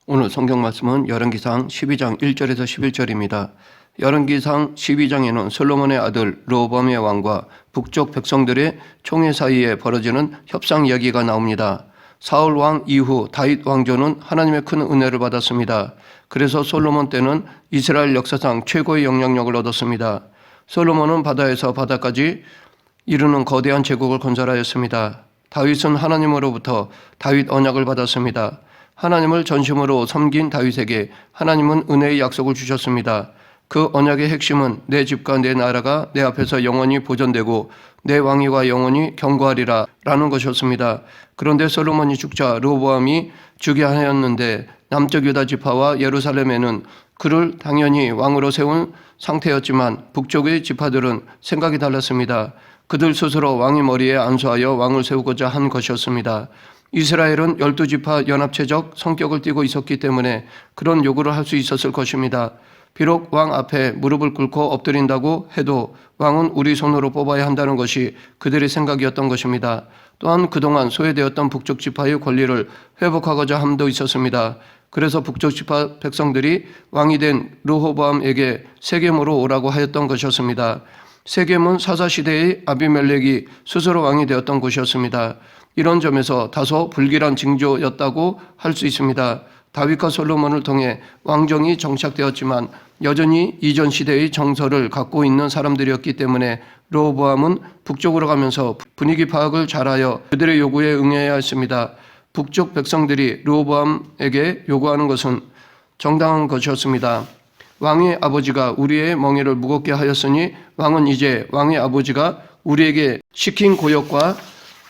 오늘 성경 말씀은 열왕기상 12장 1절에서 11절입니다. 열왕기상 12장에는 솔로몬의 아들 르호보암의 왕과 북쪽 백성들의 총회 사이에 벌어지는 협상 이야기가 나옵니다. 사울 왕 이후 다윗 왕조는 하나님의 큰 은혜를 받았습니다. 그래서 솔로몬 때는 이스라엘 역사상 최고의 영향력을 얻었습니다. 솔로몬은 바다에서 바다까지 이르는 거대한 제국을 건설하였습니다. 다윗은 하나님으로부터 다윗 언약을 받았습니다. 하나님을 전심으로 섬긴 다윗에게 하나님은 은혜의 약속을 주셨습니다. 그 언약의 핵심은 내 집과 내 나라가 내 앞에서 영원히 보존되고 내 왕위가 영원히 경고하리라 라는 것이었습니다. 그런데 솔로몬이 죽자 르호보암이 죽게 하였는데 남쪽 유다 지파와 예루살렘에는 그를 당연히 왕으로 세운 상태였지만 북쪽의 지파들은 생각이 달랐습니다. 그들 스스로 왕의 머리에 안수하여 왕을 세우고자 한 것이었습니다. 이스라엘은 12지파 연합체적 성격을 띠고 있었기 때문에 그런 요구를 할 수 있었을 것입니다. 비록 왕 앞에 무릎을 꿇고 엎드린다고 해도 왕은 우리 손으로 뽑아야 한다는 것이 그들의 생각이었던 것입니다. 또한 그동안 소외되었던 북쪽 지파의 권리를 회복하고자 함도 있었습니다. 그래서 북쪽 지파 백성들이 왕이 된 르호보암에게 세겜으로 오라고 하였던 것이었습니다. 세겜은 사사시대의 아비멜렉이 스스로 왕이 되었던 곳이었습니다. 이런 점에서 다소 불길한 징조였다고 할 수 있습니다. 다윗과 솔로몬을 통해 왕정이 정착되었지만 여전히 이전 시대의 정서를 갖고 있는 사람들이었기 때문에 르호보암은 북쪽으로 가면서 분위기 파악을 잘하여 그들의 요구에 응해야 했습니다. 북쪽 백성들이 르호보암에게 요구하는 것은 정당한 것이었습니다. 왕의 아버지가 우리의 멍에를 무겁게 하였으니 왕은 이제 왕의 아버지가 우리에게 시킨 고역과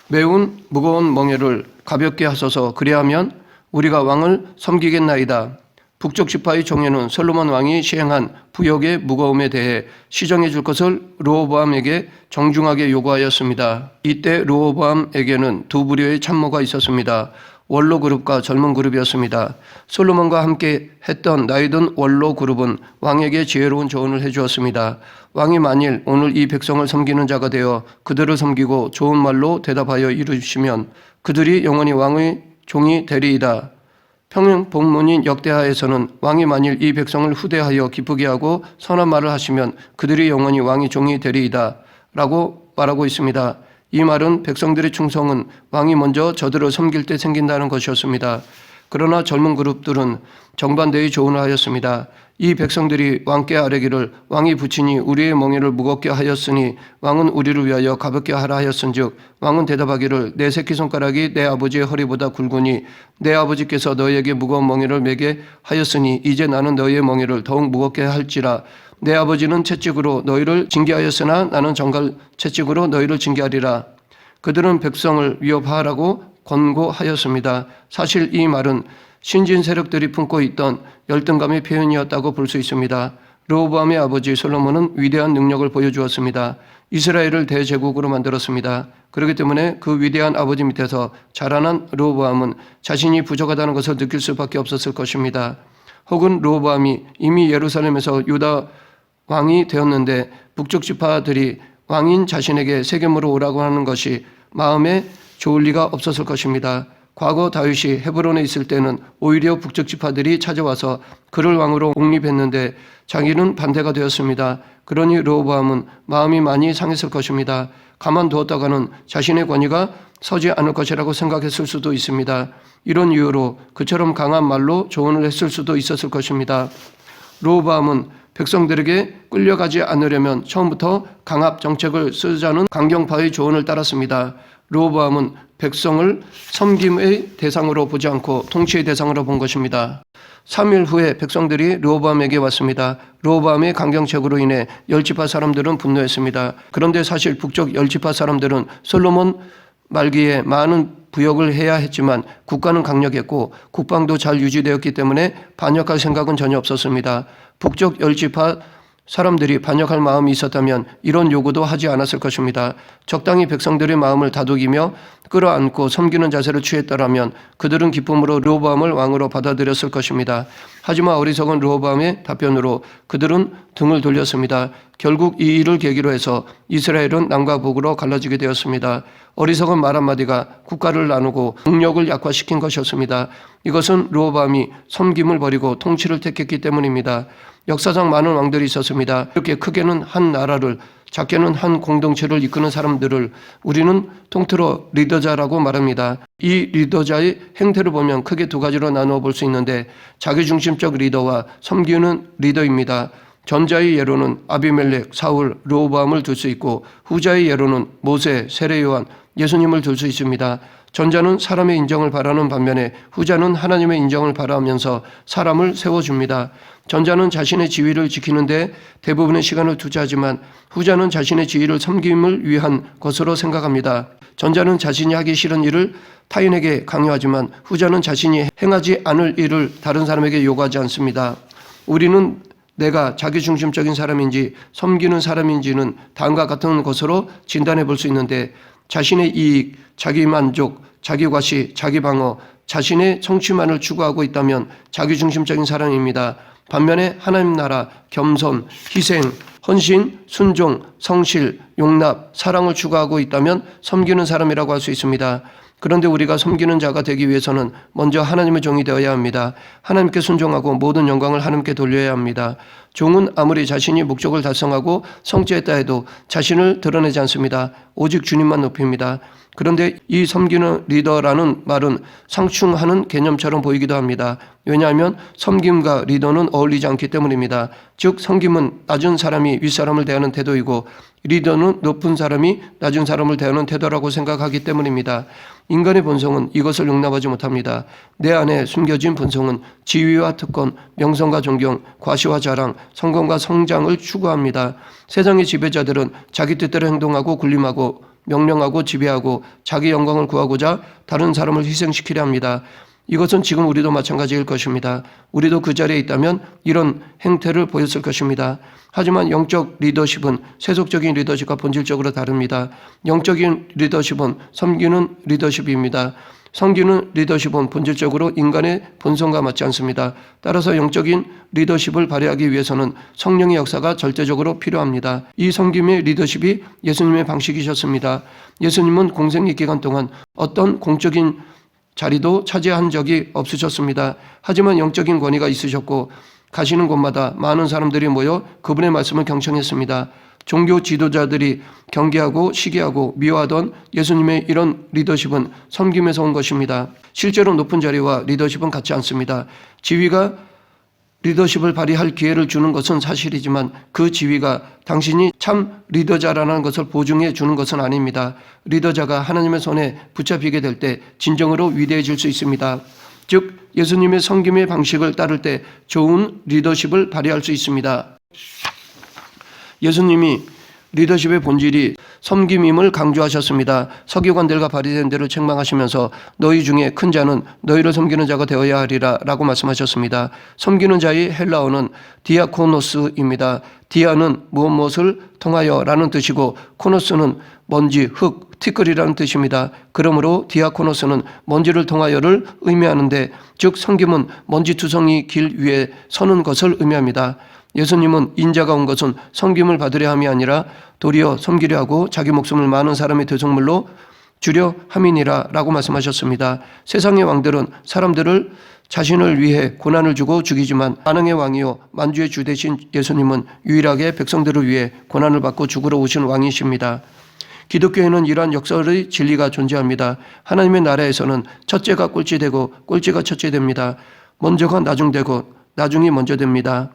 매운 무거운 멍에를 가볍게 하소서. 그리하면 우리가 왕을 섬기겠나이다. 북쪽 지파의 종에는 솔로몬 왕이 시행한 부역의 무거움에 대해 시정해 줄 것을 르호보암에게 정중하게 요구하였습니다. 이때 르호보암에게는 두 부류의 참모가 있었습니다. 원로 그룹과 젊은 그룹이었습니다. 솔로몬과 함께 했던 나이든 원로 그룹은 왕에게 지혜로운 조언을 해주었습니다. 왕이 만일 오늘 이 백성을 섬기는 자가 되어 그들을 섬기고 좋은 말로 대답하여 이루시면 그들이 영원히 왕의 종이 되리이다. 평행 본문인 역대하에서는 왕이 만일 이 백성을 후대하여 기쁘게 하고 선한 말을 하시면 그들이 영원히 왕의 종이 되리이다 라고 말하고 있습니다. 이 말은 백성들의 충성은 왕이 먼저 저들을 섬길 때 생긴다는 것이었습니다. 그러나 젊은 그룹들은 정반대의 조언을 하였습니다. 이 백성들이 왕께 아뢰기를 왕이 부친이 우리의 멍에를 무겁게 하였으니 왕은 우리를 위하여 가볍게 하라 하였은즉 왕은 대답하기를 내 새끼손가락이 내 아버지의 허리보다 굵으니 내 아버지께서 너희에게 무거운 멍에를 매게 하였으니 이제 나는 너희의 멍에를 더욱 무겁게 할지라. 내 아버지는 채찍으로 너희를 징계하였으나 나는 정갈 채찍으로 너희를 징계하리라. 그들은 백성을 위협하라고 권고하였습니다. 사실 이 말은 신진 세력들이 품고 있던 열등감의 표현이었다고 볼 수 있습니다. 르호보암의 아버지 솔로몬은 위대한 능력을 보여주었습니다. 이스라엘을 대제국으로 만들었습니다. 그렇기 때문에 그 위대한 아버지 밑에서 자라난 르호보암은 자신이 부족하다는 것을 느낄 수밖에 없었을 것입니다. 혹은 르호보암이 이미 예루살렘에서 유다 왕이 되었는데 북쪽 지파들이 왕인 자신에게 세겜으로 오라고 하는 것이 마음에 좋을 리가 없었을 것입니다. 과거 다윗이 헤브론에 있을 때는 오히려 북쪽 지파들이 찾아와서 그를 왕으로 옹립했는데 자기는 반대가 되었습니다. 그러니 르호보암은 마음이 많이 상했을 것입니다. 가만두었다가는 자신의 권위가 서지 않을 것이라고 생각했을 수도 있습니다. 이런 이유로 그처럼 강한 말로 조언을 했을 수도 있었을 것입니다. 르호보암은 백성들에게 끌려가지 않으려면 처음부터 강압 정책을 쓰자는 강경파의 조언을 따랐습니다. 르호보암은 백성을 섬김의 대상으로 보지 않고 통치의 대상으로 본 것입니다. 3일 후에 백성들이 르호보암에게 왔습니다. 르호보암의 강경책으로 인해 열지파 사람들은 분노했습니다. 그런데 사실 북쪽 열지파 사람들은 솔로몬 말기에 많은 부역을 해야 했지만 국가는 강력했고 국방도 잘 유지되었기 때문에 반역할 생각은 전혀 없었습니다. 북쪽 열지파 사람들이 반역할 마음이 있었다면 이런 요구도 하지 않았을 것입니다. 적당히 백성들의 마음을 다독이며 끌어안고 섬기는 자세를 취했더라면 그들은 기쁨으로 르호보암을 왕으로 받아들였을 것입니다. 하지만 어리석은 르호보암의 답변으로 그들은 등을 돌렸습니다. 결국 이 일을 계기로 해서 이스라엘은 남과 북으로 갈라지게 되었습니다. 어리석은 말 한마디가 국가를 나누고 국력을 약화시킨 것이었습니다. 이것은 르호보암이 섬김을 버리고 통치를 택했기 때문입니다. 역사상 많은 왕들이 있었습니다. 이렇게 크게는 한 나라를, 작게는 한 공동체를 이끄는 사람들을 우리는 통틀어 리더자라고 말합니다. 이 리더자의 행태를 보면 크게 두 가지로 나누어 볼 수 있는데 자기중심적 리더와 섬기는 리더입니다. 전자의 예로는 아비멜렉, 사울, 르호보암을 들 수 있고 후자의 예로는 모세, 세례 요한, 예수님을 들 수 있습니다. 전자는 사람의 인정을 바라는 반면에 후자는 하나님의 인정을 바라면서 사람을 세워줍니다. 전자는 자신의 지위를 지키는데 대부분의 시간을 투자하지만 후자는 자신의 지위를 섬김을 위한 것으로 생각합니다. 전자는 자신이 하기 싫은 일을 타인에게 강요하지만 후자는 자신이 행하지 않을 일을 다른 사람에게 요구하지 않습니다. 우리는 내가 자기중심적인 사람인지 섬기는 사람인지는 다음과 같은 것으로 진단해 볼 수 있는데 자신의 이익, 자기 만족, 자기 과시, 자기 방어, 자신의 성취만을 추구하고 있다면 자기중심적인 사람입니다. 반면에 하나님 나라, 겸손, 희생, 헌신, 순종, 성실, 용납, 사랑을 추구하고 있다면 섬기는 사람이라고 할 수 있습니다. 그런데 우리가 섬기는 자가 되기 위해서는 먼저 하나님의 종이 되어야 합니다. 하나님께 순종하고 모든 영광을 하나님께 돌려야 합니다. 종은 아무리 자신이 목적을 달성하고 성취했다 해도 자신을 드러내지 않습니다. 오직 주님만 높입니다. 그런데 이 섬기는 리더라는 말은 상충하는 개념처럼 보이기도 합니다. 왜냐하면 섬김과 리더는 어울리지 않기 때문입니다. 즉 섬김은 낮은 사람이 윗사람을 대하는 태도이고 리더는 높은 사람이 낮은 사람을 대하는 태도라고 생각하기 때문입니다. 인간의 본성은 이것을 용납하지 못합니다. 내 안에 숨겨진 본성은 지위와 특권, 명성과 존경, 과시와 자랑, 성공과 성장을 추구합니다. 세상의 지배자들은 자기 뜻대로 행동하고 군림하고 명령하고 지배하고 자기 영광을 구하고자 다른 사람을 희생시키려 합니다. 이것은 지금 우리도 마찬가지일 것입니다. 우리도 그 자리에 있다면 이런 행태를 보였을 것입니다. 하지만 영적 리더십은 세속적인 리더십과 본질적으로 다릅니다. 영적인 리더십은 섬기는 리더십입니다. 섬기는 리더십은 본질적으로 인간의 본성과 맞지 않습니다. 따라서 영적인 리더십을 발휘하기 위해서는 성령의 역사가 절대적으로 필요합니다. 이 섬김의 리더십이 예수님의 방식이셨습니다. 예수님은 공생의 기간 동안 어떤 공적인 자리도 차지한 적이 없으셨습니다. 하지만 영적인 권위가 있으셨고 가시는 곳마다 많은 사람들이 모여 그분의 말씀을 경청했습니다. 종교 지도자들이 경계하고 시기하고 미워하던 예수님의 이런 리더십은 섬김에서 온 것입니다. 실제로 높은 자리와 리더십은 같지 않습니다. 지위가 리더십을 발휘할 기회를 주는 것은 사실이지만 그 지위가 당신이 참 리더자라는 것을 보증해 주는 것은 아닙니다. 리더자가 하나님의 손에 붙잡히게 될 때 진정으로 위대해질 수 있습니다. 즉 예수님의 섬김의 방식을 따를 때 좋은 리더십을 발휘할 수 있습니다. 예수님이 리더십의 본질이 섬김임을 강조하셨습니다. 서기관들과 바리새인들을 책망하시면서 너희 중에 큰 자는 너희를 섬기는 자가 되어야 하리라 라고 말씀하셨습니다. 섬기는 자의 헬라어는 디아코노스입니다. 디아는 무엇을 통하여 라는 뜻이고 코노스는 먼지, 흙, 티끌이라는 뜻입니다. 그러므로 디아코노스는 먼지를 통하여를 의미하는데 즉 섬김은 먼지투성이 길 위에 서는 것을 의미합니다. 예수님은 인자가 온 것은 섬김을 받으려 함이 아니라 도리어 섬기려 하고 자기 목숨을 많은 사람의 대속물로 주려 함이니라 라고 말씀하셨습니다. 세상의 왕들은 사람들을 자신을 위해 고난을 주고 죽이지만 만왕의 왕이요 만주의 주 되신 예수님은 유일하게 백성들을 위해 고난을 받고 죽으러 오신 왕이십니다. 기독교에는 이러한 역설의 진리가 존재합니다. 하나님의 나라에서는 첫째가 꼴찌되고 꼴찌가 첫째 됩니다. 먼저가 나중되고 나중이 먼저 됩니다.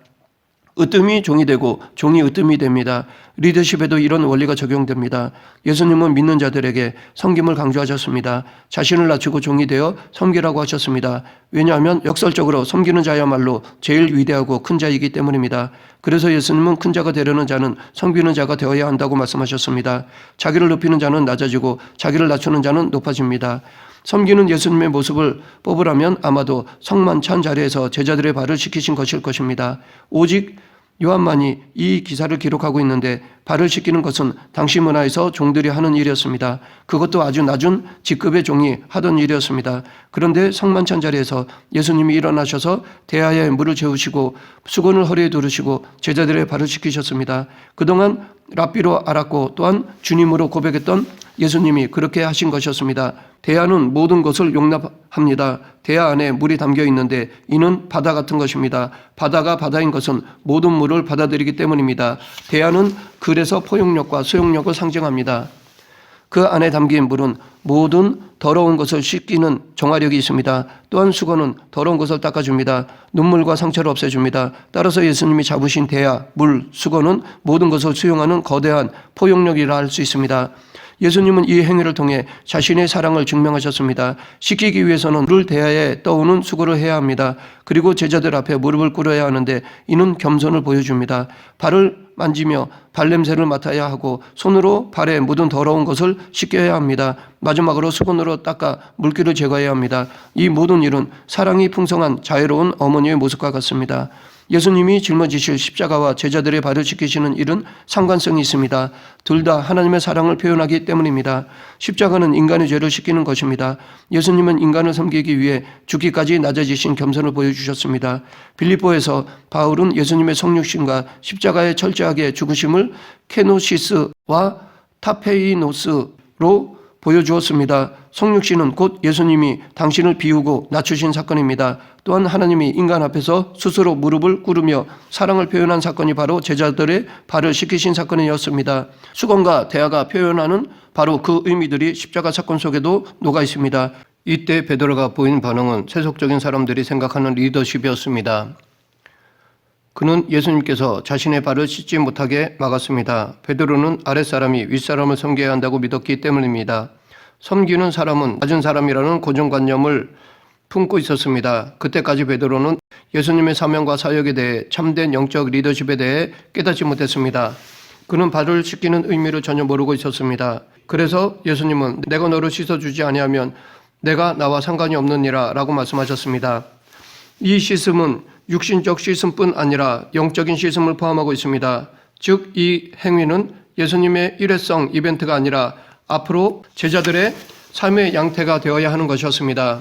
으뜸이 종이 되고 종이 으뜸이 됩니다. 리더십에도 이런 원리가 적용됩니다. 예수님은 믿는 자들에게 섬김을 강조하셨습니다. 자신을 낮추고 종이 되어 섬기라고 하셨습니다. 왜냐하면 역설적으로 섬기는 자야말로 제일 위대하고 큰 자이기 때문입니다. 그래서 예수님은 큰 자가 되려는 자는 섬기는 자가 되어야 한다고 말씀하셨습니다. 자기를 높이는 자는 낮아지고 자기를 낮추는 자는 높아집니다. 섬기는 예수님의 모습을 뽑으라면 아마도 성만찬 자리에서 제자들의 발을 씻기신 것일 것입니다. 오직 요한만이 이 기사를 기록하고 있는데 발을 씻기는 것은 당시 문화에서 종들이 하는 일이었습니다. 그것도 아주 낮은 직급의 종이 하던 일이었습니다. 그런데 성만찬 자리에서 예수님이 일어나셔서 대야에 물을 채우시고 수건을 허리에 두르시고 제자들의 발을 씻기셨습니다. 그동안 랍비로 알았고 또한 주님으로 고백했던 예수님이 그렇게 하신 것이었습니다. 대야는 모든 것을 용납합니다. 대야 안에 물이 담겨 있는데 이는 바다 같은 것입니다. 바다가 바다인 것은 모든 물을 받아들이기 때문입니다. 대야는 그래서 포용력과 수용력을 상징합니다. 그 안에 담긴 물은 모든 더러운 것을 씻기는 정화력이 있습니다. 또한 수건은 더러운 것을 닦아줍니다. 눈물과 상처를 없애줍니다. 따라서 예수님이 잡으신 대야, 물, 수건은 모든 것을 수용하는 거대한 포용력이라 할 수 있습니다. 예수님은 이 행위를 통해 자신의 사랑을 증명하셨습니다. 씻기기 위해서는 물을 대야에 떠오는 수고를 해야 합니다. 그리고 제자들 앞에 무릎을 꿇어야 하는데 이는 겸손을 보여줍니다. 발을 만지며 발냄새를 맡아야 하고 손으로 발에 묻은 더러운 것을 씻겨야 합니다. 마지막으로 수건으로 닦아 물기를 제거해야 합니다. 이 모든 일은 사랑이 풍성한 자애로운 어머니의 모습과 같습니다. 예수님이 짊어지실 십자가와 제자들의 발을 씻기시는 일은 상관성이 있습니다. 둘 다 하나님의 사랑을 표현하기 때문입니다. 십자가는 인간의 죄를 씻기는 것입니다. 예수님은 인간을 섬기기 위해 죽기까지 낮아지신 겸손을 보여주셨습니다. 빌립보에서 바울은 예수님의 성육신과 십자가의 철저하게 죽으심을 케노시스와 타페이노스로 보여주었습니다. 성육신은 곧 예수님이 당신을 비우고 낮추신 사건입니다. 또한 하나님이 인간 앞에서 스스로 무릎을 꿇으며 사랑을 표현한 사건이 바로 제자들의 발을 씻기신 사건이었습니다. 수건과 대야가 표현하는 바로 그 의미들이 십자가 사건 속에도 녹아 있습니다. 이때 베드로가 보인 반응은 세속적인 사람들이 생각하는 리더십이었습니다. 그는 예수님께서 자신의 발을 씻지 못하게 막았습니다. 베드로는 아랫사람이 윗사람을 섬겨야 한다고 믿었기 때문입니다. 섬기는 사람은 낮은 사람이라는 고정관념을 품고 있었습니다. 그때까지 베드로는 예수님의 사명과 사역에 대해 참된 영적 리더십에 대해 깨닫지 못했습니다. 그는 발을 씻기는 의미를 전혀 모르고 있었습니다. 그래서 예수님은 내가 너를 씻어주지 아니하면 내가 나와 상관이 없느니라 라고 말씀하셨습니다. 이 씻음은 육신적 씻음뿐 아니라 영적인 씻음을 포함하고 있습니다. 즉 이 행위는 예수님의 일회성 이벤트가 아니라 앞으로 제자들의 삶의 양태가 되어야 하는 것이었습니다.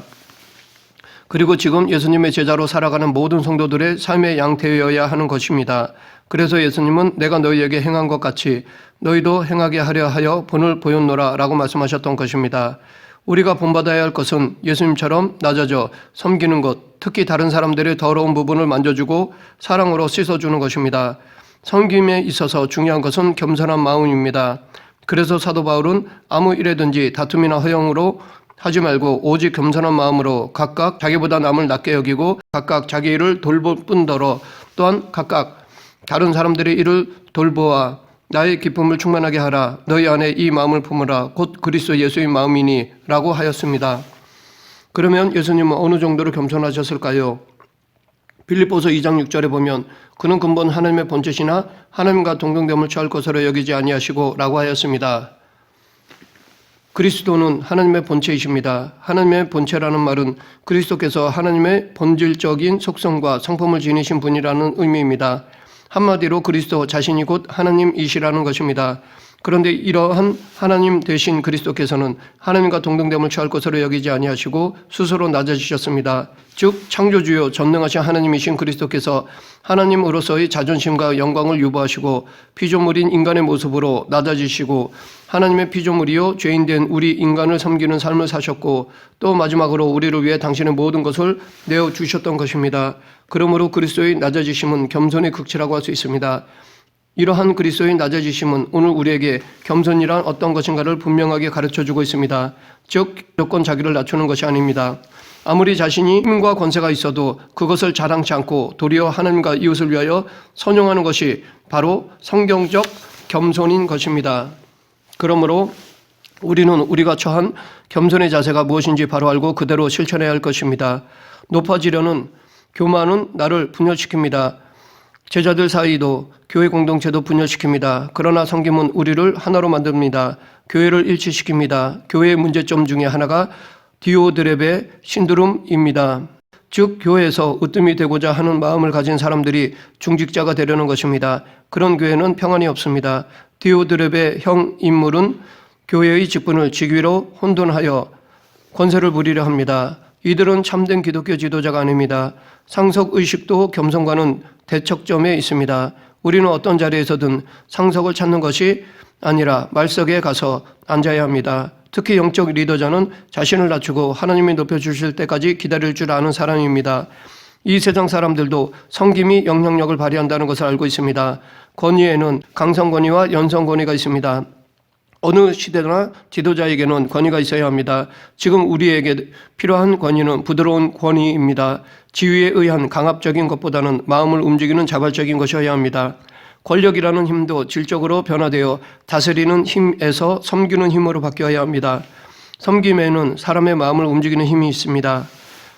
그리고 지금 예수님의 제자로 살아가는 모든 성도들의 삶의 양태여야 하는 것입니다. 그래서 예수님은 내가 너희에게 행한 것 같이 너희도 행하게 하려 하여 본을 보였노라 라고 말씀하셨던 것입니다. 우리가 본받아야 할 것은 예수님처럼 낮아져 섬기는 것, 특히 다른 사람들의 더러운 부분을 만져주고 사랑으로 씻어주는 것입니다. 섬김에 있어서 중요한 것은 겸손한 마음입니다. 그래서 사도 바울은 아무 일에든지 다툼이나 허영으로 하지 말고 오직 겸손한 마음으로 각각 자기보다 남을 낮게 여기고 각각 자기 일을 돌볼 뿐더러 또한 각각 다른 사람들의 일을 돌보아 나의 기쁨을 충만하게 하라. 너희 안에 이 마음을 품으라. 곧 그리스도 예수의 마음이니 라고 하였습니다. 그러면 예수님은 어느 정도로 겸손하셨을까요? 빌립보서 2장 6절에 보면 그는 근본 하나님의 본체시나 하나님과 동등됨을 취할 것으로 여기지 아니하시고 라고 하였습니다. 그리스도는 하나님의 본체이십니다. 하나님의 본체라는 말은 그리스도께서 하나님의 본질적인 속성과 성품을 지니신 분이라는 의미입니다. 한마디로 그리스도 자신이 곧 하나님이시라는 것입니다. 그런데 이러한 하나님 되신 그리스도께서는 하나님과 동등됨을 취할 것으로 여기지 아니하시고 스스로 낮아지셨습니다. 즉 창조주요 전능하신 하나님이신 그리스도께서 하나님으로서의 자존심과 영광을 유보하시고 피조물인 인간의 모습으로 낮아지시고 하나님의 피조물이요 죄인된 우리 인간을 섬기는 삶을 사셨고 또 마지막으로 우리를 위해 당신의 모든 것을 내어주셨던 것입니다. 그러므로 그리스도의 낮아지심은 겸손의 극치라고 할 수 있습니다. 이러한 그리스도의 낮아지심은 오늘 우리에게 겸손이란 어떤 것인가를 분명하게 가르쳐주고 있습니다. 즉 무조건 자기를 낮추는 것이 아닙니다. 아무리 자신이 힘과 권세가 있어도 그것을 자랑치 않고 도리어 하나님과 이웃을 위하여 선용하는 것이 바로 성경적 겸손인 것입니다. 그러므로 우리는 우리가 처한 겸손의 자세가 무엇인지 바로 알고 그대로 실천해야 할 것입니다. 높아지려는 교만은 나를 분열시킵니다. 제자들 사이도 교회 공동체도 분열시킵니다. 그러나 섬김은 우리를 하나로 만듭니다. 교회를 일치시킵니다. 교회의 문제점 중에 하나가 디오드렙의 신드롬입니다. 즉 교회에서 으뜸이 되고자 하는 마음을 가진 사람들이 중직자가 되려는 것입니다. 그런 교회는 평안이 없습니다. 디오드렙의 형 인물은 교회의 직분을 직위로 혼돈하여 권세를 부리려 합니다. 이들은 참된 기독교 지도자가 아닙니다. 상석의식도 겸손과는 대척점에 있습니다. 우리는 어떤 자리에서든 상석을 찾는 것이 아니라 말석에 가서 앉아야 합니다. 특히 영적 리더자는 자신을 낮추고 하나님이 높여주실 때까지 기다릴 줄 아는 사람입니다. 이 세상 사람들도 섬김이 영향력을 발휘한다는 것을 알고 있습니다. 권위에는 강성 권위와 연성 권위가 있습니다. 어느 시대나 지도자에게는 권위가 있어야 합니다. 지금 우리에게 필요한 권위는 부드러운 권위입니다. 지위에 의한 강압적인 것보다는 마음을 움직이는 자발적인 것이어야 합니다. 권력이라는 힘도 질적으로 변화되어 다스리는 힘에서 섬기는 힘으로 바뀌어야 합니다. 섬김에는 사람의 마음을 움직이는 힘이 있습니다.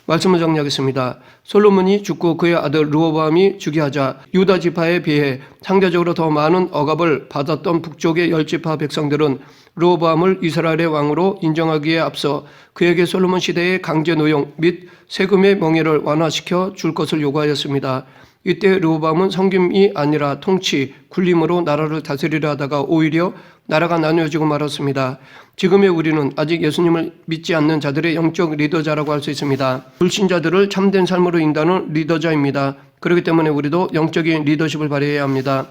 말씀을 정리하겠습니다. 솔로몬이 죽고 그의 아들 르호보암이 즉위하자 유다 지파에 비해 상대적으로 더 많은 억압을 받았던 북쪽의 10지파 백성들은 르호보암을 이스라엘의 왕으로 인정하기에 앞서 그에게 솔로몬 시대의 강제 노용 및 세금의 명예를 완화시켜 줄 것을 요구하였습니다. 이때 르호보암은 섬김이 아니라 통치, 군림으로 나라를 다스리려 하다가 오히려 나라가 나누어지고 말았습니다. 지금의 우리는 아직 예수님을 믿지 않는 자들의 영적 리더자라고 할 수 있습니다. 불신자들을 참된 삶으로 인도하는 리더자입니다. 그렇기 때문에 우리도 영적인 리더십을 발휘해야 합니다.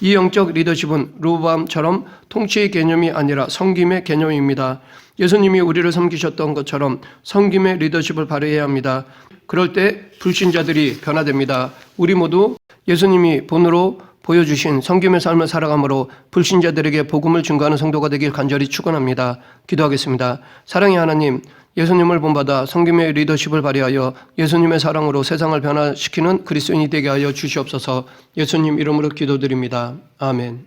이 영적 리더십은 르호보암처럼 통치의 개념이 아니라 섬김의 개념입니다. 예수님이 우리를 섬기셨던 것처럼 섬김의 리더십을 발휘해야 합니다. 그럴 때 불신자들이 변화됩니다. 우리 모두 예수님이 본으로 보여주신 섬김의 삶을 살아감으로 불신자들에게 복음을 증거하는 성도가 되길 간절히 축원합니다. 기도하겠습니다. 사랑의 하나님, 예수님을 본받아 섬김의 리더십을 발휘하여 예수님의 사랑으로 세상을 변화시키는 그리스도인이 되게 하여 주시옵소서. 예수님 이름으로 기도드립니다. 아멘.